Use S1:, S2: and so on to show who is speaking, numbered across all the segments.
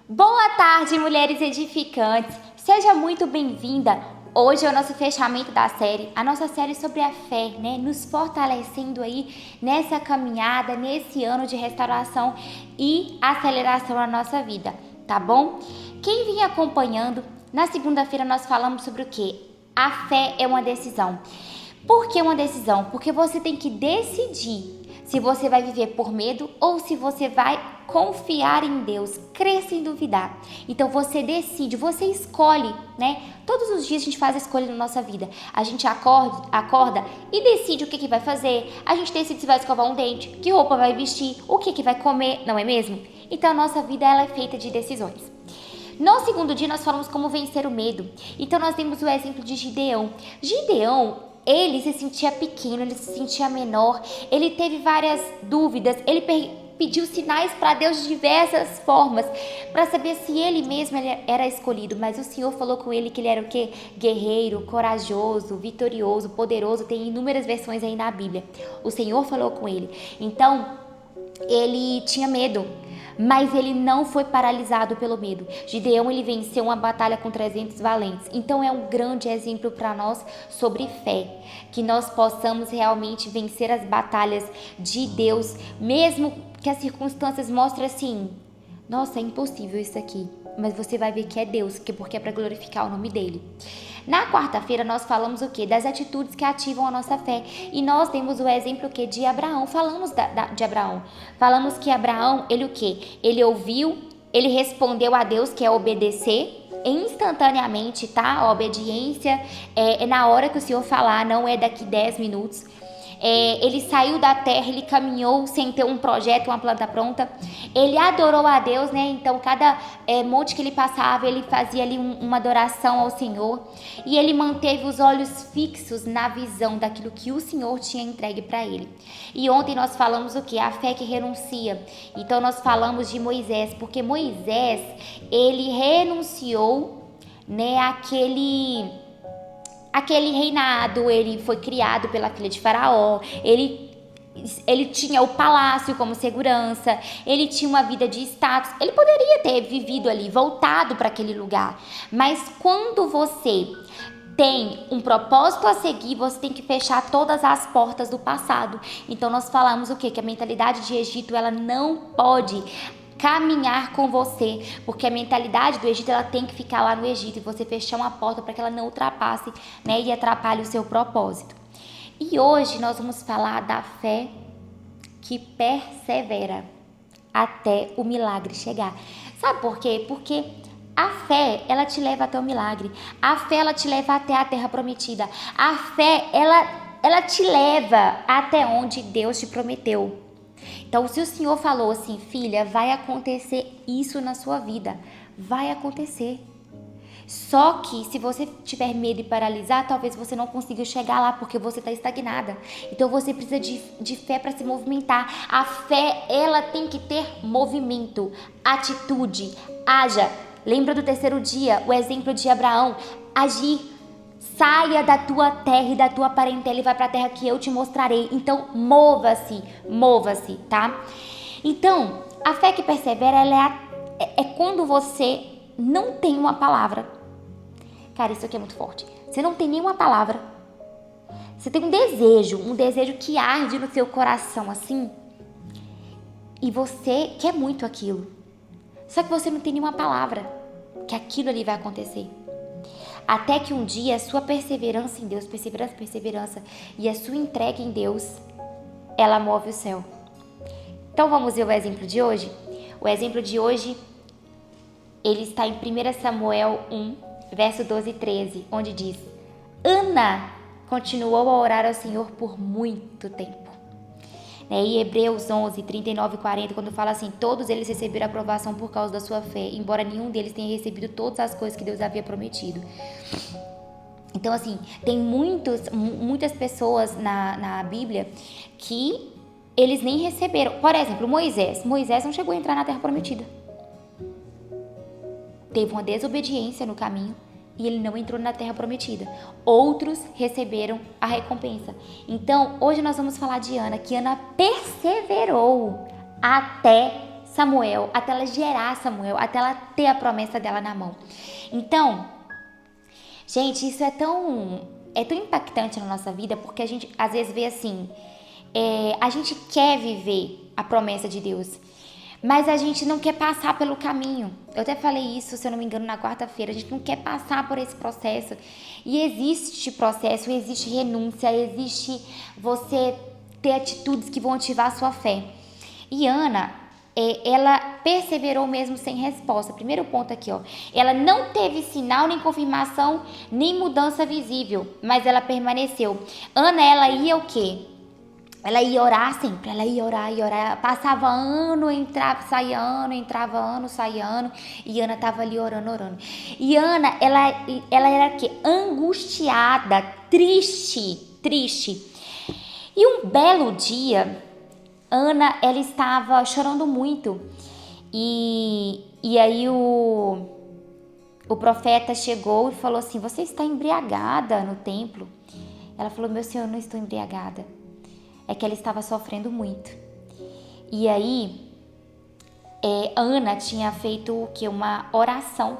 S1: Boa tarde, mulheres edificantes. Seja muito bem-vinda. Hoje é o nosso fechamento da série, a nossa série sobre a fé, né? Nos fortalecendo aí nessa caminhada, nesse ano de restauração e aceleração na nossa vida, tá bom? Quem vinha acompanhando, na segunda-feira nós falamos sobre o quê? A fé é uma decisão. Por que uma decisão? Porque você tem que decidir se você vai viver por medo ou se você vai confiar em Deus, crer sem duvidar. Então você decide, você escolhe, né? Todos os dias a gente faz a escolha na nossa vida. A gente acorda e decide o que vai fazer. A gente decide se vai escovar um dente, que roupa vai vestir, o que vai comer, não é mesmo? Então a nossa vida ela é feita de decisões. No segundo dia nós falamos como vencer o medo. Então nós temos o exemplo de Gideão. Gideão, ele se sentia pequeno, ele se sentia menor, ele teve várias dúvidas, ele pediu sinais para Deus de diversas formas, para saber se ele mesmo era escolhido, mas o Senhor falou com ele que ele era o quê? Guerreiro, corajoso, vitorioso, poderoso, tem inúmeras versões aí na Bíblia. O Senhor falou com ele, então ele tinha medo, mas ele não foi paralisado pelo medo. Gideão, ele venceu uma batalha com 300 valentes. Então é um grande exemplo para nós sobre fé, que nós possamos realmente vencer as batalhas de Deus, mesmo que as circunstâncias mostrem assim, nossa, é impossível isso aqui, mas você vai ver que é Deus, porque é para glorificar o nome dele. Na quarta-feira nós falamos o quê? Das atitudes que ativam a nossa fé. E nós demos o exemplo o quê? De Abraão. Falamos de Abraão. Falamos que Abraão, ele o quê? Ele ouviu, ele respondeu a Deus, que é obedecer instantaneamente, tá? A obediência é na hora que o Senhor falar, não é daqui 10 minutos. Ele saiu da terra, ele caminhou sem ter um projeto, uma planta pronta. Ele adorou a Deus, né? Então, cada monte que ele passava, ele fazia ali uma adoração ao Senhor. E ele manteve os olhos fixos na visão daquilo que o Senhor tinha entregue para ele. E ontem nós falamos o quê? A fé que renuncia. Então, nós falamos de Moisés, porque Moisés, ele renunciou, né, aquele reinado. Ele foi criado pela filha de Faraó, ele tinha o palácio como segurança, ele tinha uma vida de status, ele poderia ter vivido ali, voltado para aquele lugar, mas quando você tem um propósito a seguir, você tem que fechar todas as portas do passado. Então nós falamos o quê? Que a mentalidade de Egito, ela não pode caminhar com você, porque a mentalidade do Egito, ela tem que ficar lá no Egito e você fechar uma porta para que ela não ultrapasse, né, e atrapalhe o seu propósito. E hoje nós vamos falar da fé que persevera até o milagre chegar. Sabe por quê? Porque a fé, ela te leva até o milagre. A fé, ela te leva até a terra prometida. A fé, ela te leva até onde Deus te prometeu. Então, se o Senhor falou assim, filha, vai acontecer isso na sua vida, vai acontecer. Só que se você tiver medo e paralisar, talvez você não consiga chegar lá porque você está estagnada. Então você precisa de fé para se movimentar. A fé, ela tem que ter movimento, atitude, haja. Lembra do terceiro dia, o exemplo de Abraão, agir. Saia da tua terra e da tua parentela e vai para a terra que eu te mostrarei. Então mova-se, tá? Então, a fé que persevera, ela é quando você não tem uma palavra. Cara, isso aqui é muito forte. Você não tem nenhuma palavra. Você tem um desejo que arde no seu coração, assim. E você quer muito aquilo. Só que você não tem nenhuma palavra que aquilo ali vai acontecer. Até que um dia a sua perseverança em Deus, perseverança, e a sua entrega em Deus, ela move o céu. Então vamos ver o exemplo de hoje? O exemplo de hoje, ele está em 1 Samuel 1, verso 12 e 13, onde diz: Ana continuou a orar ao Senhor por muito tempo. E Hebreus 11, 39 e 40, quando fala assim, todos eles receberam aprovação por causa da sua fé, embora nenhum deles tenha recebido todas as coisas que Deus havia prometido. Então, assim, tem muitas pessoas na Bíblia que eles nem receberam. Por exemplo, Moisés não chegou a entrar na Terra Prometida. Teve uma desobediência no caminho e ele não entrou na Terra Prometida. Outros receberam a recompensa. Então, hoje nós vamos falar de Ana, que Ana perseverou até Samuel, até ela gerar Samuel, até ela ter a promessa dela na mão. Então, gente, isso é tão impactante na nossa vida, porque a gente às vezes vê assim, a gente quer viver a promessa de Deus, mas a gente não quer passar pelo caminho. Eu até falei isso, se eu não me engano, na quarta-feira. A gente não quer passar por esse processo. E existe processo, existe renúncia, existe você ter atitudes que vão ativar a sua fé. E Ana, ela perseverou mesmo sem resposta. Primeiro ponto aqui, ó. Ela não teve sinal, nem confirmação, nem mudança visível, mas ela permaneceu. Ana, ela ia o quê? Ela ia orar sempre, ela ia orar. Passava ano, entrava, saía ano, entrava ano, saía ano. E Ana tava ali orando. E Ana, ela era o quê? Angustiada, triste. E um belo dia, Ana, ela estava chorando muito. E aí o profeta chegou e falou assim: você está embriagada no templo? Ela falou: meu senhor, eu não estou embriagada. É que ela estava sofrendo muito. E aí, Ana tinha feito o quê? Uma oração.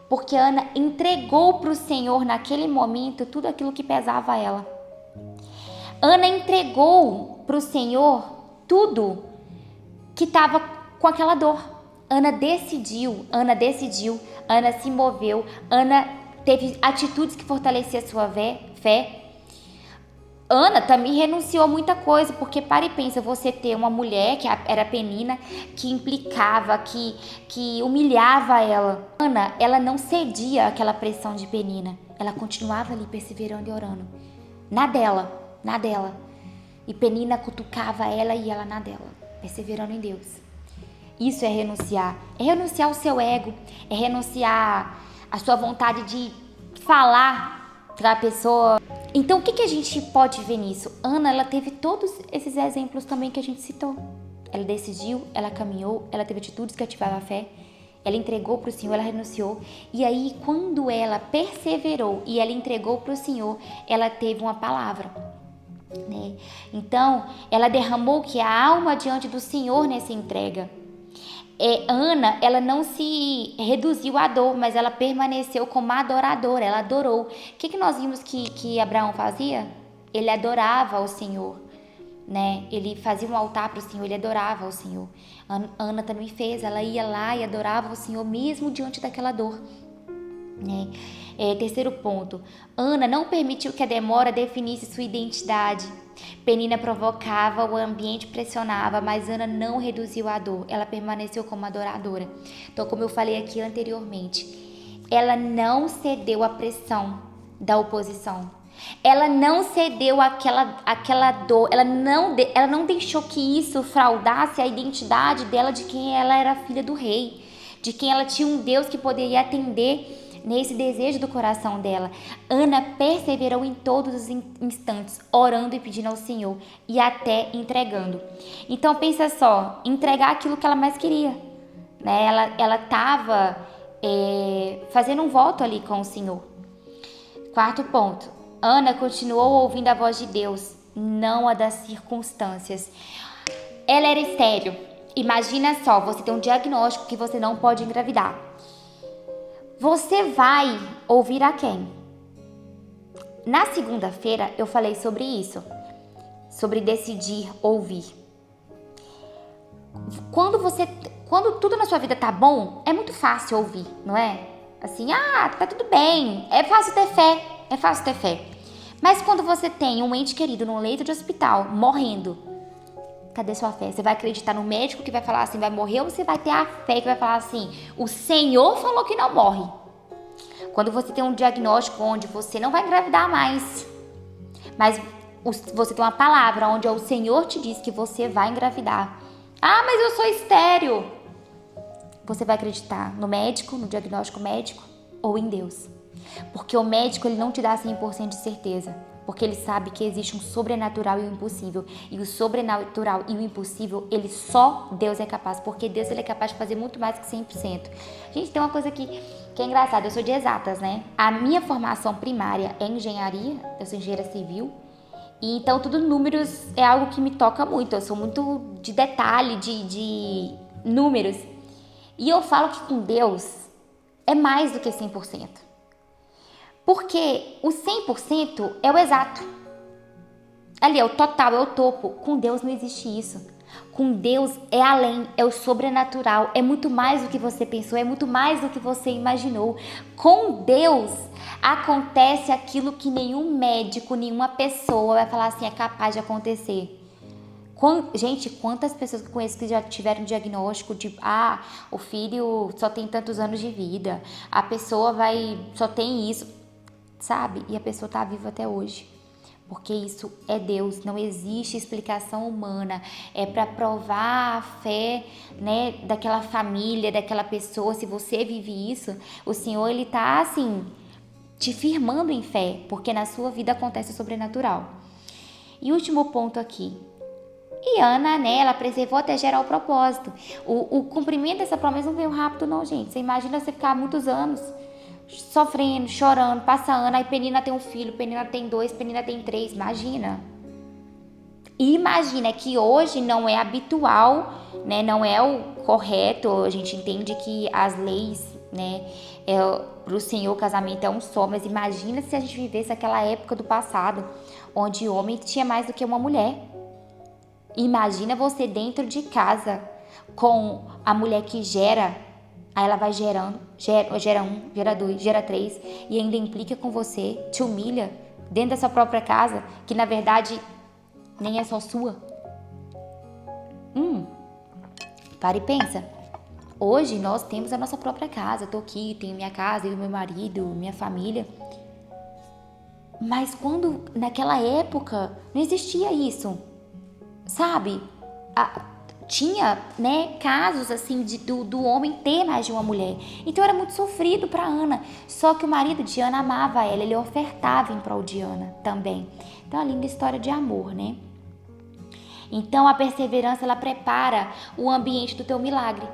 S1: Porque Ana entregou para o Senhor naquele momento tudo aquilo que pesava a ela. Ana entregou para o Senhor tudo que estava com aquela dor. Ana decidiu, Ana se moveu, Ana teve atitudes que fortaleciam a sua fé. Ana também renunciou a muita coisa, porque para e pensa, você ter uma mulher que era Penina, que implicava, que humilhava ela. Ana, ela não cedia àquela pressão de Penina, ela continuava ali perseverando e orando, na dela. E Penina cutucava ela e ela na dela, perseverando em Deus. Isso é renunciar ao seu ego, é renunciar à sua vontade de falar para a pessoa. Então, o que a gente pode ver nisso? Ana, ela teve todos esses exemplos também que a gente citou. Ela decidiu, ela caminhou, ela teve atitudes que ativavam a fé, ela entregou para o Senhor, ela renunciou. E aí, quando ela perseverou e ela entregou para o Senhor, ela teve uma palavra, né? Então, ela derramou que a alma diante do Senhor nessa entrega. Ana, ela não se reduziu à dor, mas ela permaneceu como adoradora, ela adorou. O que nós vimos que Abraão fazia? Ele adorava o Senhor, né? Ele fazia um altar para o Senhor, ele adorava o Senhor. Ana também fez, ela ia lá e adorava o Senhor mesmo diante daquela dor, né? Terceiro ponto, Ana não permitiu que a demora definisse sua identidade. Penina provocava, o ambiente pressionava, mas Ana não reduziu a dor, ela permaneceu como adoradora. Então, como eu falei aqui anteriormente, ela não cedeu à pressão da oposição. Ela não cedeu àquela dor, ela não deixou que isso fraudasse a identidade dela de quem ela era filha do rei, de quem ela tinha um Deus que poderia atender nesse desejo do coração dela. Ana perseverou em todos os instantes, orando e pedindo ao Senhor e até entregando. Então pensa só, entregar aquilo que ela mais queria, né? Ela estava fazendo um voto ali com o Senhor. Quarto ponto, Ana continuou ouvindo a voz de Deus, não a das circunstâncias. Ela era estéril. Imagina só, você tem um diagnóstico que você não pode engravidar. Você vai ouvir a quem? Na segunda-feira eu falei sobre isso, sobre decidir ouvir. Quando tudo na sua vida tá bom, é muito fácil ouvir, não é? Assim, tá tudo bem, é fácil ter fé. Mas quando você tem um ente querido num leito de hospital, morrendo, cadê sua fé? Você vai acreditar no médico que vai falar assim, vai morrer, ou você vai ter a fé que vai falar assim, o Senhor falou que não morre? Quando você tem um diagnóstico onde você não vai engravidar mais, mas você tem uma palavra onde o Senhor te diz que você vai engravidar. Mas eu sou estéril. Você vai acreditar no médico, no diagnóstico médico ou em Deus? Porque o médico ele não te dá 100% de certeza, porque ele sabe que existe um sobrenatural e o impossível. E o sobrenatural e o impossível, só Deus é capaz, porque Deus ele é capaz de fazer muito mais que 100%. Gente, tem uma coisa que é engraçada, eu sou de exatas, né? A minha formação primária é engenharia, eu sou engenheira civil, e então tudo números é algo que me toca muito, eu sou muito de detalhe, números. E eu falo que com Deus é mais do que 100%. Porque o 100% é o exato. Ali é o total, é o topo. Com Deus não existe isso. Com Deus é além, é o sobrenatural, é muito mais do que você pensou, é muito mais do que você imaginou. Com Deus acontece aquilo que nenhum médico, nenhuma pessoa vai falar assim, é capaz de acontecer. Gente, quantas pessoas que eu conheço que já tiveram diagnóstico de o filho só tem tantos anos de vida, a pessoa só tem isso, sabe? E a pessoa tá viva até hoje. Porque isso é Deus, não existe explicação humana. É para provar a fé, né, daquela família, daquela pessoa. Se você vive isso, o Senhor, Ele tá assim, te firmando em fé, porque na sua vida acontece o sobrenatural. E último ponto aqui. E Ana, né, ela preservou até gerar o propósito. O cumprimento dessa promessa não veio rápido não, gente. Você imagina você ficar muitos anos sofrendo, chorando, passa ano, aí Penina tem um filho, Penina tem 2, Penina tem 3, imagina. E imagina que hoje não é habitual, né, não é o correto, a gente entende que as leis, né, pro Senhor o casamento é um só, mas imagina se a gente vivesse aquela época do passado, onde o homem tinha mais do que uma mulher. Imagina você dentro de casa com a mulher que gera, aí ela vai gerando, gera 1, gera 2, gera 3 e ainda implica com você, te humilha dentro da sua própria casa, que na verdade nem é só sua. Para e pensa. Hoje nós temos a nossa própria casa, eu tô aqui, tenho minha casa, eu, meu marido, minha família. Mas quando, naquela época, não existia isso, sabe? Tinha, né, casos assim do homem ter mais de uma mulher. Então era muito sofrido para Ana. Só que o marido de Ana amava ela, ele ofertava em prol de Ana também. Então é uma linda história de amor, né? Então a perseverança, ela prepara o ambiente do teu milagre.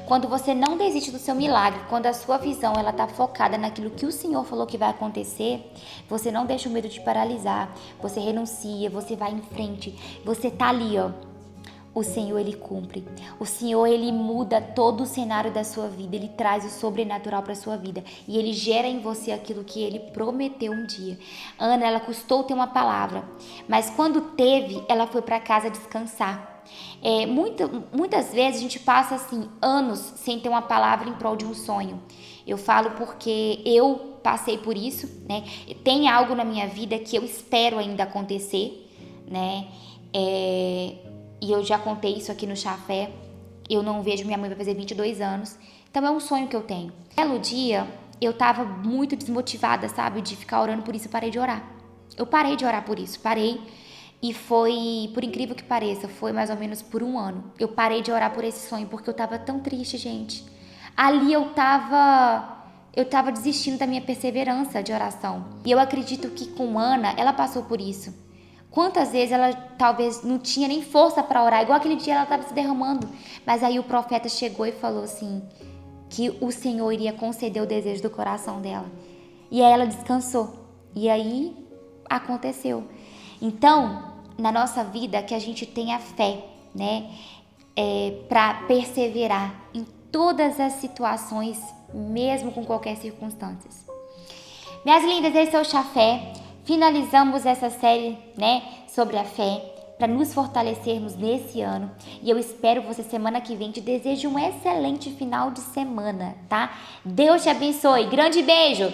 S1: Quando você não desiste do seu milagre, quando a sua visão ela tá focada naquilo que o Senhor falou que vai acontecer, você não deixa o medo te paralisar, você renuncia, você vai em frente, você tá ali, ó. O Senhor, Ele cumpre. O Senhor, Ele muda todo o cenário da sua vida. Ele traz o sobrenatural para a sua vida. E Ele gera em você aquilo que Ele prometeu um dia. Ana, ela custou ter uma palavra. Mas quando teve, ela foi para casa descansar. Muitas vezes a gente passa assim, anos sem ter uma palavra em prol de um sonho. Eu falo porque eu passei por isso, né? Tem algo na minha vida que eu espero ainda acontecer, né? E eu já contei isso aqui no Chafé. Eu não vejo minha mãe, vai fazer 22 anos. Então é um sonho que eu tenho. Belo dia, eu tava muito desmotivada, sabe? De ficar orando por isso, eu parei de orar. Eu parei de orar por isso, parei. E foi, por incrível que pareça, foi mais ou menos por um ano. Eu parei de orar por esse sonho, porque eu tava tão triste, gente. Ali eu tava desistindo da minha perseverança de oração. E eu acredito que com Ana, ela passou por isso. Quantas vezes ela talvez não tinha nem força para orar, igual aquele dia ela estava se derramando. Mas aí o profeta chegou e falou assim, que o Senhor iria conceder o desejo do coração dela. E aí ela descansou. E aí aconteceu. Então, na nossa vida, que a gente tenha fé, né? Para perseverar em todas as situações, mesmo com qualquer circunstância. Minhas lindas, esse é o Chafé. Finalizamos essa série, né, sobre a fé, para nos fortalecermos nesse ano. E eu espero você semana que vem. Te desejo um excelente final de semana, tá? Deus te abençoe. Grande beijo!